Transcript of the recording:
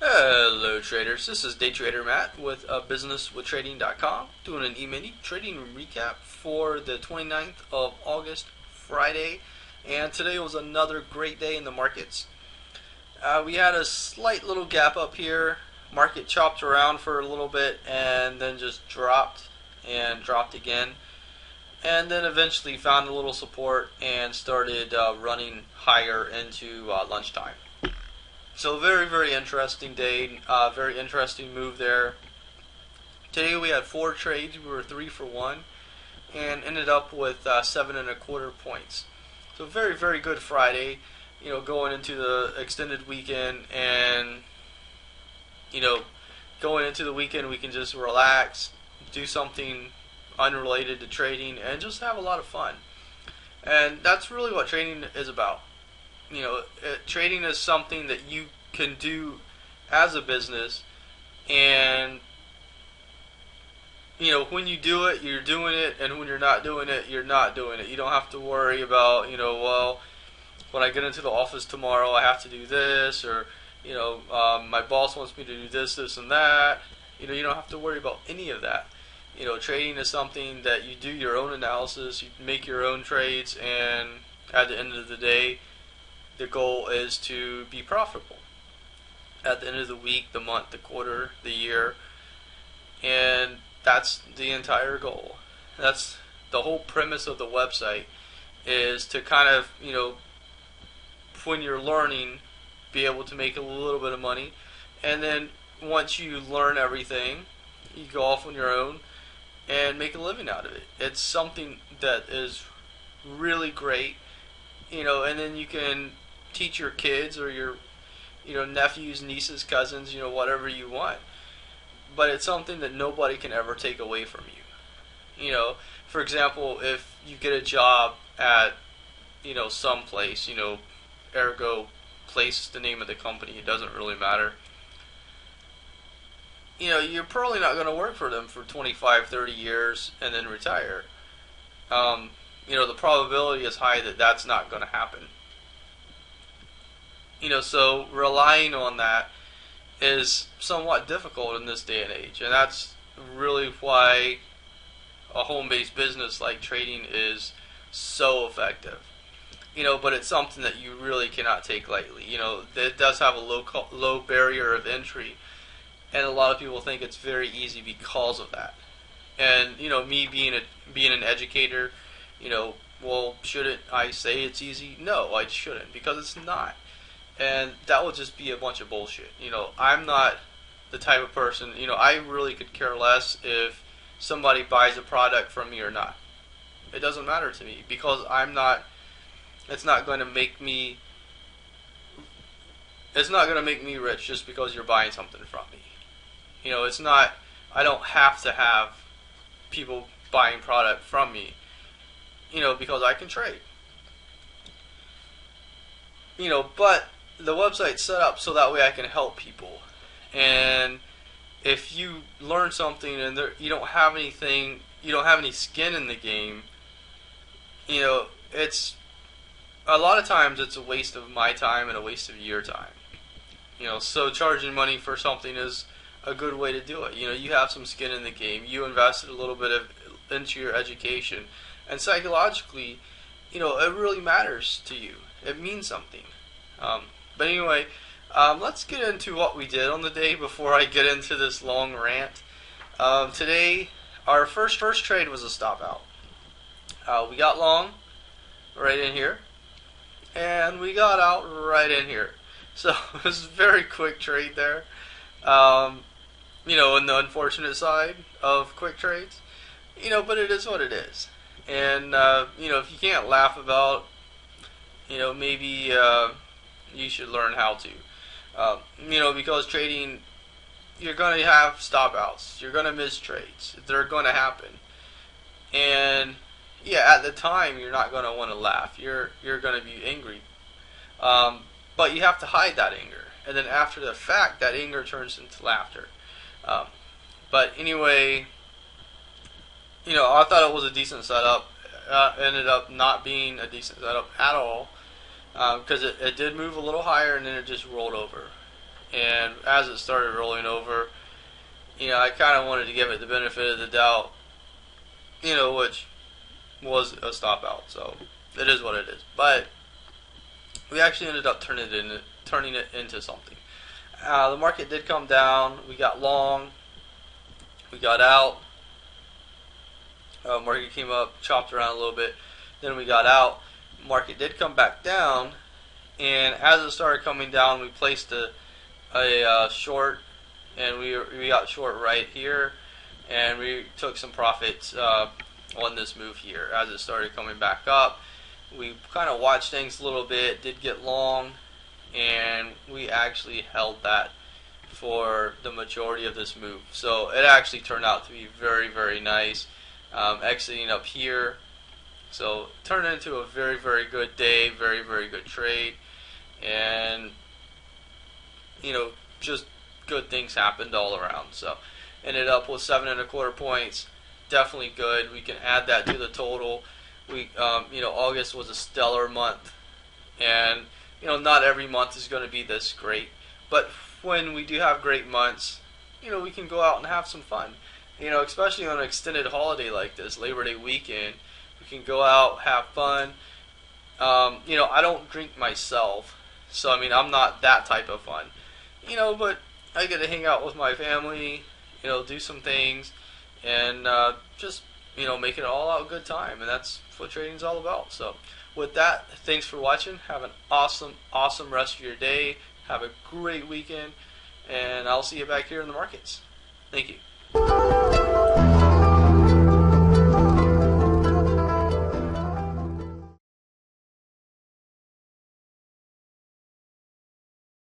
Hello traders, this is Day Trader Matt with businesswithtrading.com doing an E-mini trading room recap for the 29th of August, Friday, and today was another great day in the markets. We had a slight little gap up here, market chopped around for a little bit and then just dropped and dropped again, and then eventually found a little support and started running higher into lunchtime. So very interesting day, very interesting move there. Today we had 4 trades, we were 3 for 1, and ended up with 7.25 points. So very good Friday, going into the extended weekend, and going into the weekend we can just relax, do something unrelated to trading, and just have a lot of fun. And that's really what trading is about. Trading is something that you can do as a business, and when you do it, you're doing it, and when you're not doing it, you're not doing it. You don't have to worry about, well, when I get into the office tomorrow, I have to do this, or my boss wants me to do this, and that. You don't have to worry about any of that. Trading is something that you do your own analysis, you make your own trades, and at the end of the day, the goal is to be profitable at the end of the week, the month, the quarter, the year, and that's the entire goal. That's the whole premise of the website, is to kind of, when you're learning, be able to make a little bit of money, and then once you learn everything, you go off on your own and make a living out of it. It's something that is really great, and then you can teach your kids or your nephews, nieces, cousins, whatever you want. But it's something that nobody can ever take away from you. For example, if you get a job at some place, ergo place is the name of the company, it doesn't really matter. You're probably not going to work for them for 25, 30 years and then retire. The probability is high that that's not going to happen. So relying on that is somewhat difficult in this day and age, and that's really why a home-based business like trading is so effective. But it's something that you really cannot take lightly. It does have a low barrier of entry, and a lot of people think it's very easy because of that. And me being an educator, well, shouldn't I say it's easy? No, I shouldn't, because it's not. And that would just be a bunch of bullshit. I'm not the type of person, I really could care less if somebody buys a product from me or not. It doesn't matter to me, because it's not going to make me rich just because you're buying something from me. I don't have to have people buying product from me, because I can trade. But the website's set up so that way I can help people. And if you learn something and you don't have anything, you don't have any skin in the game, it's a lot of times it's a waste of my time and a waste of your time. So charging money for something is a good way to do it. You have some skin in the game. You invested a little bit into your education, and psychologically, it really matters to you. It means something. But anyway, let's get into what we did on the day before I get into this long rant. Today, our first trade was a stop out. We got long right in here, and we got out right in here. So it was a very quick trade there. On the unfortunate side of quick trades, but it is what it is. And if you can't laugh about, maybe you should learn how to. Because trading, you're going to have stop outs. You're going to miss trades. They're going to happen. And yeah, at the time, you're not going to want to laugh. You're going to be angry. But you have to hide that anger. And then after the fact, that anger turns into laughter. But anyway, I thought it was a decent setup. Ended up not being a decent setup at all. Because it did move a little higher and then it just rolled over. and as it started rolling over, I kind of wanted to give it the benefit of the doubt, which was a stop out. So it is what it is. But we actually ended up turning it into something. The market did come down. We got long. We got out. Market came up, chopped around a little bit. Then we got out. Market did come back down, and as it started coming down, we placed a short, and we got short right here, and we took some profits on this move here as it started coming back up. We kind of watched things a little bit, did get long, and we actually held that for the majority of this move. So it actually turned out to be very, very nice. Exiting up here, so turned into a very, very good day, very, very good trade, and just good things happened all around. So ended up with 7.25 points. Definitely good. We can add that to the total. August was a stellar month, and not every month is going to be this great, but when we do have great months, we can go out and have some fun. Especially on an extended holiday like this, Labor Day weekend, we can go out, have fun. I don't drink myself, so I'm not that type of fun. But I get to hang out with my family, do some things, and just make it all out a good time, and that's what trading's all about. So with that, thanks for watching. Have an awesome rest of your day. Have a great weekend, and I'll see you back here in the markets. Thank you.